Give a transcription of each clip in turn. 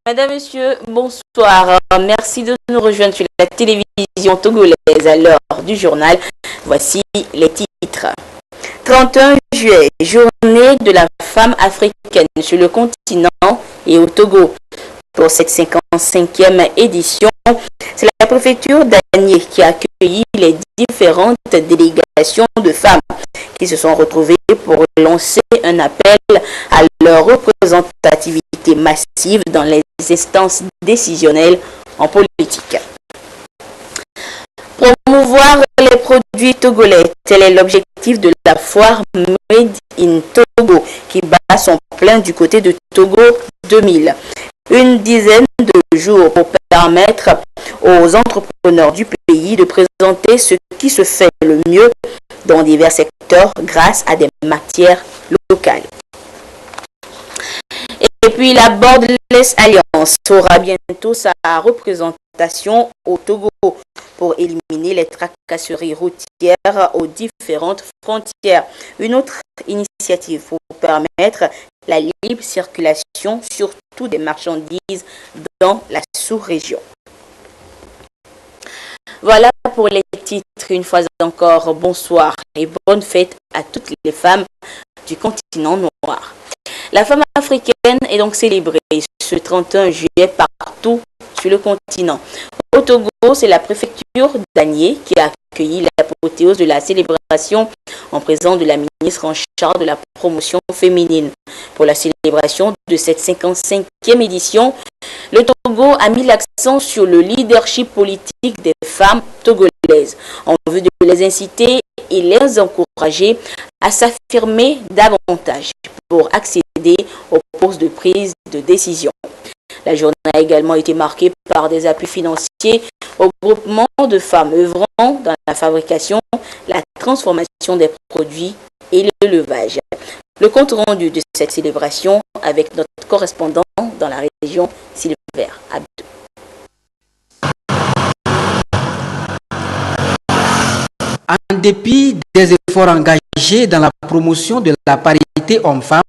Madame, Monsieur, bonsoir. Merci de nous rejoindre sur la télévision togolaise à l'heure du journal. Voici les titres. 31 juillet, journée de la femme africaine sur le continent et au Togo. Pour cette 55e édition, c'est la préfecture d'Anié qui a accueilli les différentes délégations de femmes qui se sont retrouvées pour lancer un appel à leur représentativité massive dans les instances décisionnelles en politique. Promouvoir les produits togolais, tel est l'objectif de la foire Made in Togo qui bat son plein du côté de Togo 2000. Une dizaine de jours pour permettre aux entrepreneurs du pays de présenter ce qui se fait le mieux dans divers secteurs grâce à des matières locales. Et puis la Borderless Alliance aura bientôt sa représentation au Togo pour éliminer les tracasseries routières aux différentes frontières. Une autre initiative pour permettre la libre circulation, surtout des marchandises dans la sous-région. Voilà pour les titres. Une fois encore, bonsoir et bonne fête à toutes les femmes du continent noir. La femme africaine est donc célébrée ce 31 juillet partout sur le continent. Au Togo, c'est la préfecture d'Anié qui a accueilli l'apothéose de la célébration en présence de la ministre en charge de la promotion féminine. Pour la célébration de cette 55e édition, le Togo a mis l'accent sur le leadership politique des femmes togolaises en vue de les inciter et les encourager à s'affirmer davantage pour accéder aux postes de prise de décision. La journée a également été marquée par des appuis financiers au groupement de femmes œuvrant dans la fabrication, la transformation des produits et l'élevage. Le compte rendu de cette célébration avec notre correspondant dans la région, Sylvain Abdou. En dépit des efforts engagés dans la promotion de la parité homme-femme,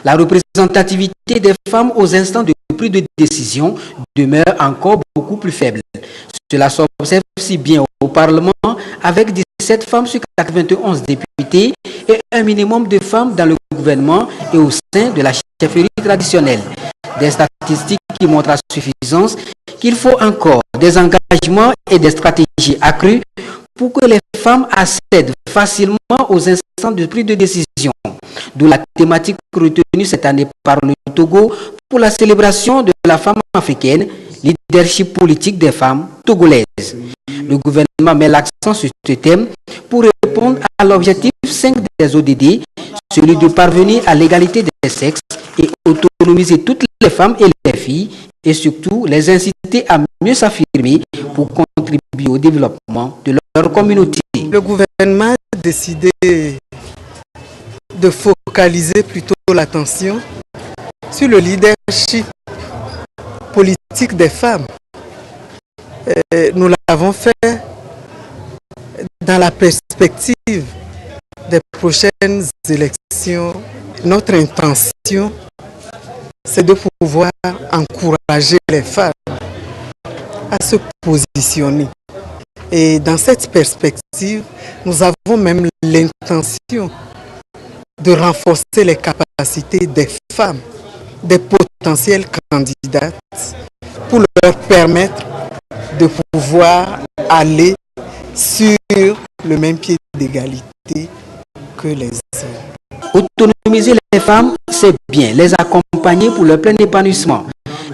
la représentativité des femmes aux instants de prise de décision demeure encore beaucoup plus faible. Cela s'observe si bien au Parlement avec 17 femmes sur 91 députés et un minimum de femmes dans le gouvernement et au sein de la chefferie traditionnelle. Des statistiques qui montrent à suffisance qu'il faut encore des engagements et des stratégies accrues pour que les femmes accèdent facilement aux instances de prise de décision. D'où la thématique retenue cette année par le Togo pour la célébration de la femme africaine, leadership politique des femmes togolaises. Le gouvernement met l'accent sur ce thème pour répondre à l'objectif 5 des ODD, celui de parvenir à l'égalité des sexes et autonomiser toutes les femmes et les filles et surtout les inciter à mieux s'affirmer pour contribuer au développement de leur communauté. Le gouvernement a décidé de focaliser plutôt l'attention sur le leadership politique des femmes. Nous l'avons fait dans la perspective des prochaines élections. Notre intention, c'est de pouvoir encourager les femmes à se positionner. Et dans cette perspective, nous avons même l'intention de renforcer les capacités des femmes, des potentielles candidates, pour leur permettre de pouvoir aller sur le même pied d'égalité que les hommes. Autonomiser les femmes, c'est bien, les accompagner pour leur plein épanouissement.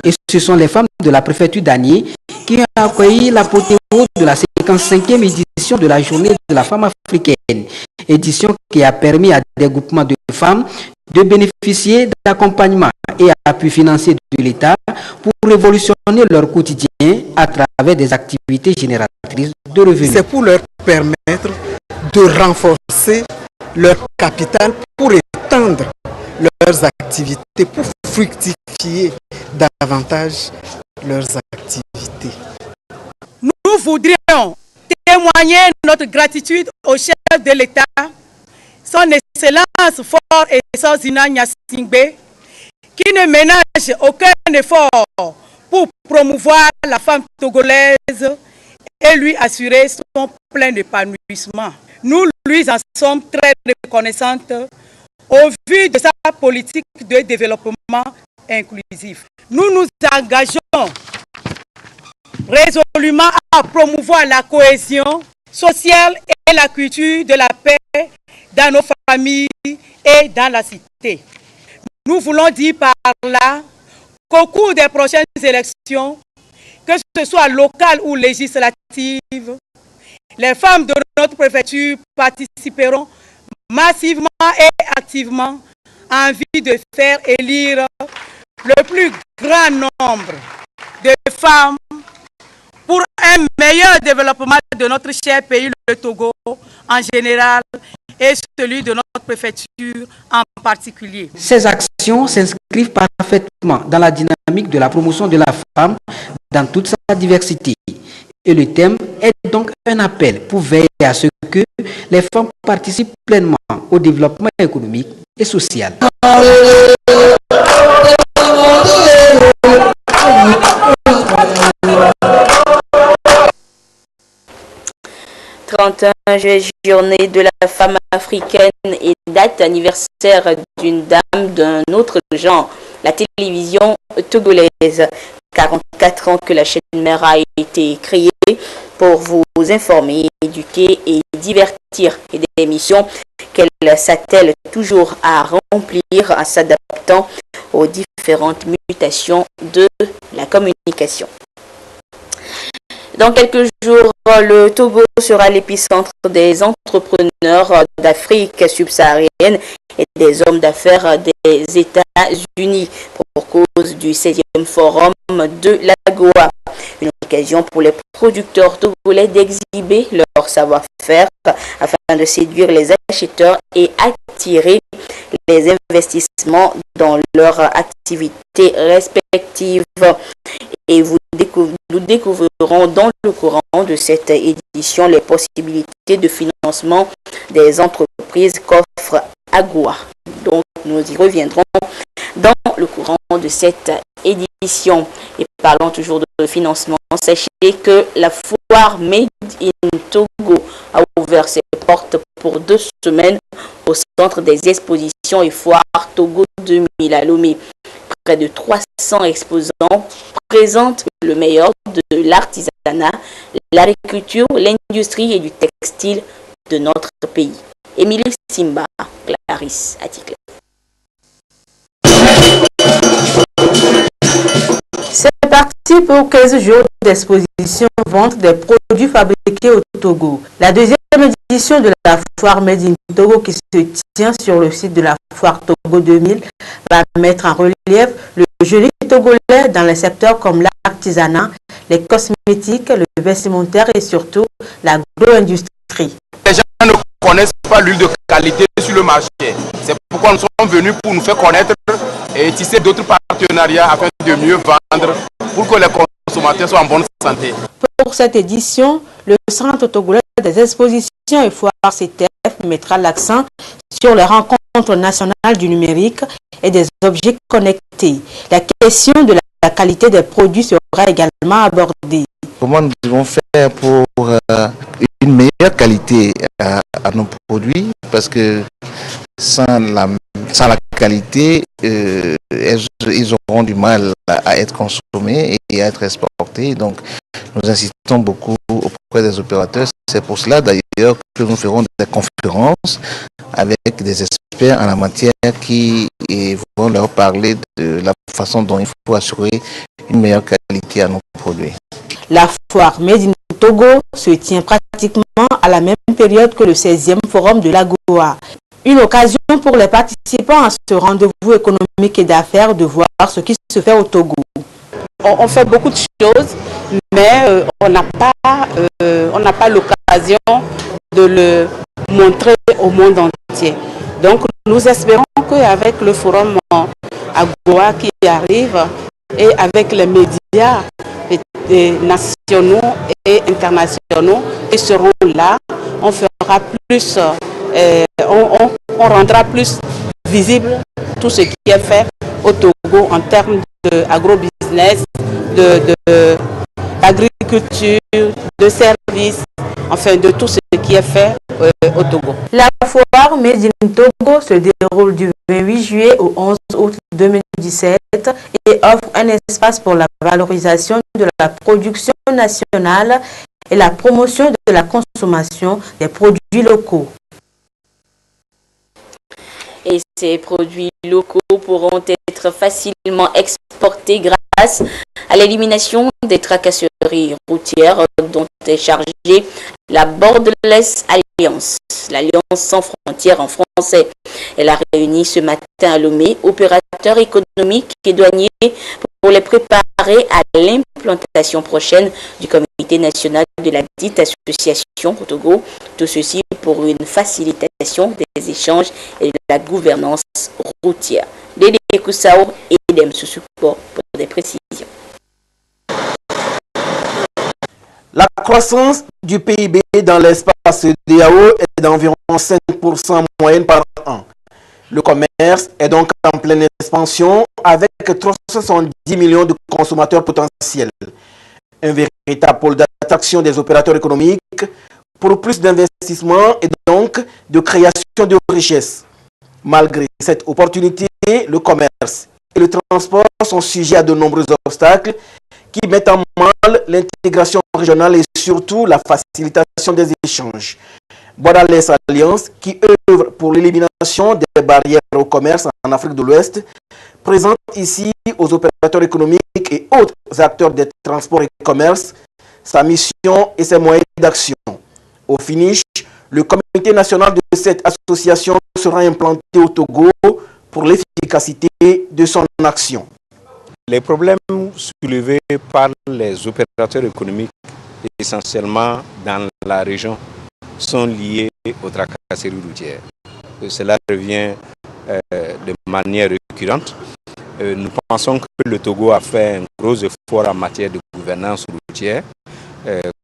Et ce sont les femmes de la préfecture d'Anié qui ont accueilli l'apothéose de la 55e édition de la journée de la femme africaine. Édition qui a permis à des groupements de femmes de bénéficier d'accompagnement et d'appui financier de l'État pour révolutionner leur quotidien à travers des activités génératrices de revenus. C'est pour leur permettre de renforcer leur capital pour étendre leurs activités, pour fructifier davantage leurs activités. Nous voudrions témoigner notre gratitude au chef de l'État, son Excellence Fort et Sozina Nyasingbe, qui ne ménage aucun effort pour promouvoir la femme togolaise et lui assurer son plein épanouissement. Nous lui en sommes très reconnaissantes au vu de sa politique de développement inclusif. Nous nous engageons résolument à promouvoir la cohésion sociale et la culture de la paix dans nos familles et dans la cité. Nous voulons dire par là qu'au cours des prochaines élections, que ce soit locales ou législatives, les femmes de notre préfecture participeront massivement et activement en vue de faire élire le plus grand nombre de femmes pour un meilleur développement de notre cher pays, le Togo, en général, et celui de notre préfecture en particulier. Ces actions s'inscrivent parfaitement dans la dynamique de la promotion de la femme dans toute sa diversité. Et le thème est donc un appel pour veiller à ce que les femmes participent pleinement au développement économique et social. 31 juillet, journée de la femme africaine et date anniversaire d'une dame d'un autre genre, la télévision togolaise. 44 ans que la chaîne mère a été créée pour vous informer, éduquer et divertir, et des missions qu'elle s'attelle toujours à remplir en s'adaptant aux différentes mutations de la communication. Dans quelques jours, le Togo sera l'épicentre des entrepreneurs d'Afrique subsaharienne et des hommes d'affaires des États-Unis pour cause du 16e forum de l'AGOA. Une occasion pour les producteurs togolais d'exhiber leur savoir-faire afin de séduire les acheteurs et attirer les investissements dans leurs activités respectives. Et nous découvrirons dans le courant de cette édition les possibilités de financement des entreprises qu'offre AGOA. Donc nous y reviendrons dans le courant de cette édition. Et parlons toujours de financement. Sachez que la foire Made in Togo a ouvert ses portes pour 2 semaines au centre des expositions et foires Togo 2000 à Lomé. Près de 300 exposants présentent le meilleur de l'artisanat, l'agriculture, l'industrie et du textile de notre pays. Émilie Simba, Clarisse Aticle. C'est parti pour 15 jours d'exposition vente des produits fabriqués au Togo. La deuxième édition de la foire Made in Togo qui se tient sur le site de la foire Togo 2000 va mettre en relief le génie togolais dans les secteurs comme l'artisanat, les cosmétiques, le vestimentaire et surtout l'agro-industrie. Les gens ne connaissent pas l'huile de qualité sur le marché. C'est pourquoi nous sommes venus pour nous faire connaître et tisser d'autres partenariats afin de mieux vendre pour que les consommateurs soient en bonne santé. Pour cette édition, le Centre togolais des expositions et foires CTF mettra l'accent sur les rencontres nationales du numérique et des objets connectés. La question de la qualité des produits sera également abordée. Comment nous devons faire pour une meilleure qualité à nos produits, parce que sans la qualité, ils auront du mal à être consommés et à être exportés. Donc nous insistons beaucoup auprès des opérateurs. C'est pour cela d'ailleurs que nous ferons des conférences avec des experts en la matière qui vont leur parler de la façon dont il faut assurer une meilleure qualité à nos produits. La foire Made in Togo se tient pratiquement à la même période que le 16e forum de l'AGOA. Une occasion pour les participants à ce rendez-vous économique et d'affaires de voir ce qui se fait au Togo. On fait beaucoup de choses, mais on n'a pas l'occasion de le montrer au monde entier. Donc nous espérons qu'avec le forum AGOA qui arrive et avec les médias nationaux et internationaux qui seront là, on fera plus, on rendra plus visible tout ce qui est fait au Togo en termes d'agro-business, d'agriculture, de services, enfin de tout ce qui est fait au Togo. La foire Made in Togo se déroule du 28 juillet au 11 août 2017 et offre un espace pour la valorisation de la production nationale et la promotion de la consommation des produits locaux. Et ces produits locaux pourront être facilement exportés grâce à l'élimination des tracasseries routières dont est chargée la Borderless Alliance, l'Alliance sans frontières en français. Elle a réuni ce matin à Lomé opérateurs économiques et douaniers pour les préparer à l'implantation prochaine du comité national de la dite association au Togo. Tout ceci pour une facilitation des échanges et de la gouvernance routière. Dédé Koussao et Dem Soussoupo pour des précisions. La croissance du PIB dans l'espace DAO est d'environ 5% en moyenne par an. Le commerce est donc en pleine expansion avec 370 millions de consommateurs potentiels. Un véritable pôle d'attraction des opérateurs économiques pour plus d'investissement et donc de création de richesses. Malgré cette opportunité, le commerce et le transport sont sujets à de nombreux obstacles qui mettent en mal l'intégration régionale et surtout la facilitation des échanges. Borderless Alliance, qui œuvre pour l'élimination des barrières au commerce en Afrique de l'Ouest, présente ici aux opérateurs économiques et autres acteurs des transports et commerce sa mission et ses moyens d'action. Au finish, le comité national de cette association sera implanté au Togo pour l'efficacité de son action. Les problèmes soulevés par les opérateurs économiques, essentiellement dans la région, sont liés aux tracasseries routières. Cela revient de manière récurrente. Nous pensons que le Togo a fait un gros effort en matière de gouvernance routière,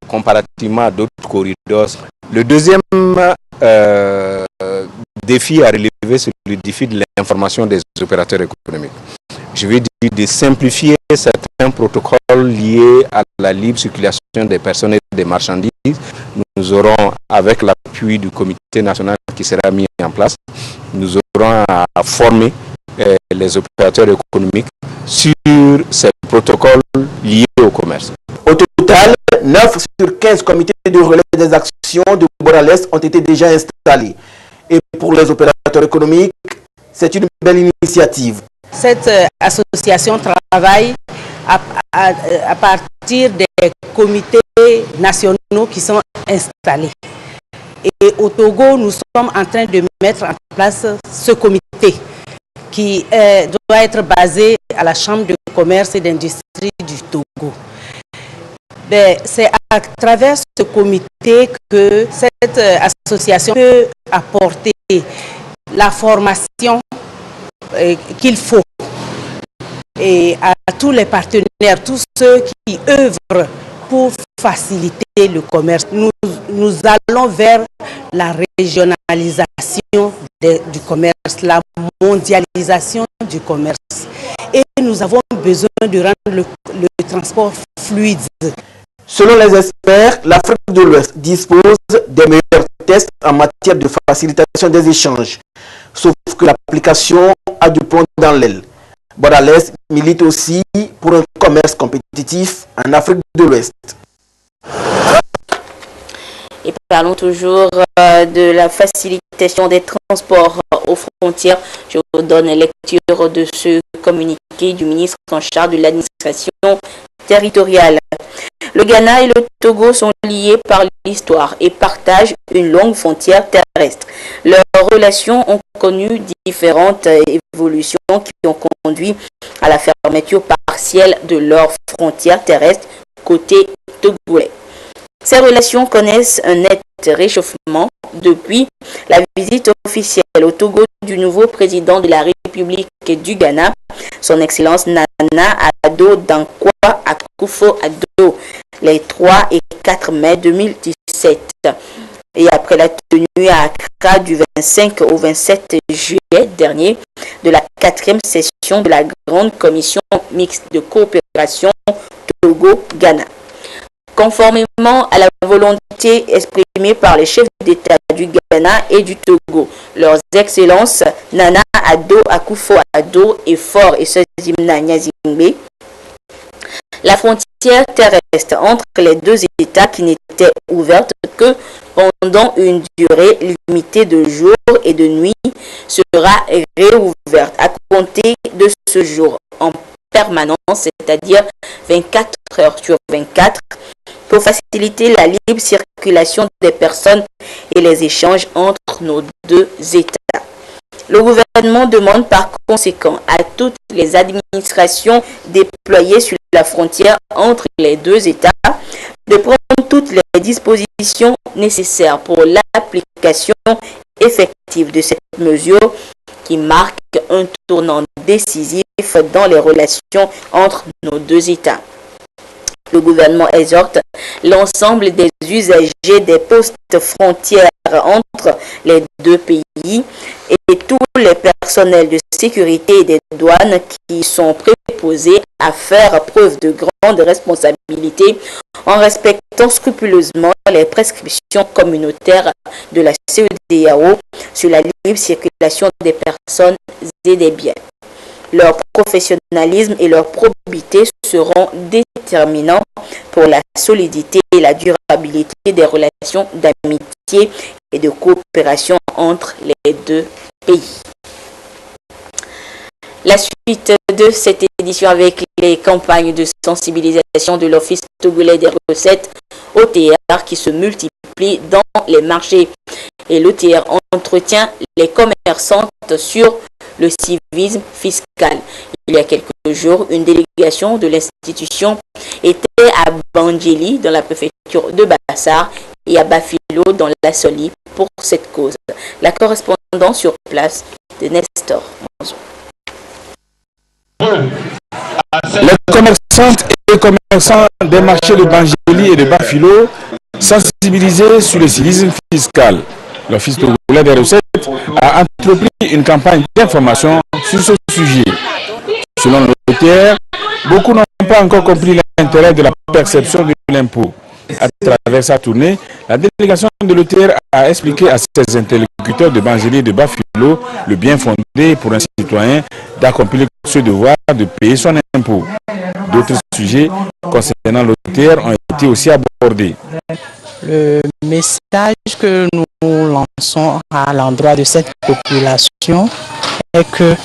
comparativement à d'autres corridors. Le deuxième défi à relever, c'est le défi de l'information des opérateurs économiques. Je veux dire de simplifier certains protocoles liés à la libre circulation des personnes et des marchandises. Nous aurons, avec l'appui du comité national qui sera mis en place, nous aurons à former les opérateurs économiques sur ces protocoles liés au commerce. Au total, 9 sur 15 comités de relais des actions de Borderless ont été déjà installés. Et pour les opérateurs économiques, c'est une belle initiative. Cette association travaille à partir des comités nationaux qui sont installés. Et au Togo, nous sommes en train de mettre en place ce comité qui doit être basé à la Chambre de commerce et d'industrie du Togo. C'est à travers ce comité que cette association peut apporter la formation qu'il faut et à tous les partenaires, tous ceux qui œuvrent pour faciliter le commerce. Nous allons vers la régionalisation du commerce, la mondialisation du commerce. Et nous avons besoin de rendre le transport fluide. Selon les experts, l'Afrique de l'Ouest dispose des meilleurs tests en matière de facilitation des échanges. Sauf que l'application a du plomb dans l'aile. Borderless milite aussi pour un commerce compétitif en Afrique de l'Ouest. Et parlons toujours de la facilitation des transports aux frontières. Je vous donne lecture de ce communiqué du ministre en charge de l'administration territoriale. Le Ghana et le Togo sont liés par l'histoire et partagent une longue frontière terrestre. Leurs relations ont connu différentes évolutions qui ont conduit à la fermeture partielle de leurs frontières terrestres côté togolais. Ces relations connaissent un net réchauffement depuis la visite officielle au Togo du nouveau président de la République du Ghana, son Excellence Nana Addo Dankwa Akufo-Addo, les 3 et 4 mai 2017. Et après la tenue à Accra du 25 au 27 juillet dernier de la 4e session de la Grande Commission mixte de coopération Togo-Ghana. Conformément à la volonté exprimée par les chefs d'État du Ghana et du Togo, leurs excellences Nana Addo Akufo-Addo et Faure Eswazimana Gnazingbe, la frontière terrestre entre les deux États qui n'était ouverte que pendant une durée limitée de jours et de nuits sera réouverte à compter de ce jour en permanence, c'est-à-dire 24 heures sur 24, pour faciliter la libre circulation des personnes et les échanges entre nos deux États. Le gouvernement demande par conséquent à toutes les administrations déployées sur la frontière entre les deux États de prendre toutes les dispositions nécessaires pour l'application effective de cette mesure qui marque un tournant décisif dans les relations entre nos deux États. Le gouvernement exhorte l'ensemble des usagers des postes frontières entre les deux pays et tous les personnels de sécurité et des douanes qui sont préposés à faire preuve de grande responsabilité en respectant scrupuleusement les prescriptions communautaires de la CEDEAO sur la libre circulation des personnes et des biens. Leur professionnalisme et leur probité seront déterminants pour la solidité et la durabilité des relations d'amitié et de coopération entre les deux pays. La suite de cette édition avec les campagnes de sensibilisation de l'Office togolais des recettes OTR qui se multiplient dans les marchés. Et l'OTR entretient les commerçantes sur le civisme fiscal. Il y a quelques jours, une délégation de l'institution était à Bandjeli dans la préfecture de Bassar et à Bafilo dans la Soli pour cette cause. La correspondance sur place de Nestor Monzo. Les commerçantes et commerçants des marchés de Bandjeli et de Bafilo sensibilisés sur le civisme fiscal. L'Office togolais des recettes a entrepris une campagne d'information sur ce sujet. Selon l'OTR, beaucoup n'ont pas encore compris l'intérêt de la perception de l'impôt. À travers sa tournée, la délégation de l'OTR a expliqué à ses interlocuteurs de Bandjeli et de Bafilo le bien fondé pour un citoyen d'accomplir ce devoir de payer son impôt. D'autres sujets concernant l'OTR ont été aussi abordés. Le message que nous lançons à l'endroit de cette population est que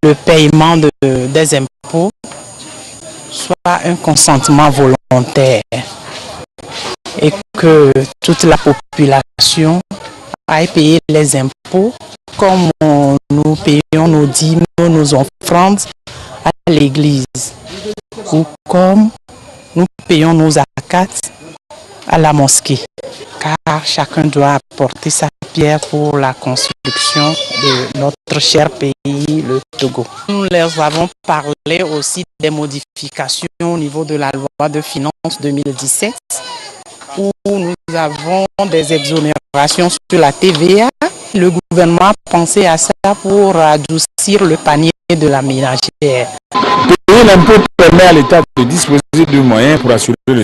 le paiement des impôts soit un consentement volontaire et que toute la population aille payer les impôts comme nous payons nos dîmes, nos offrandes à l'église ou comme nous payons nos zakats à la mosquée, car chacun doit apporter sa pierre pour la construction de notre cher pays, le Togo. Nous leur avons parlé aussi des modifications au niveau de la loi de finances 2017, où nous avons des exonérations sur la TVA. Le gouvernement a pensé à ça pour adoucir le panier de la ménagère. Payer l'impôt permet à l'État de disposer de moyens pour assurer le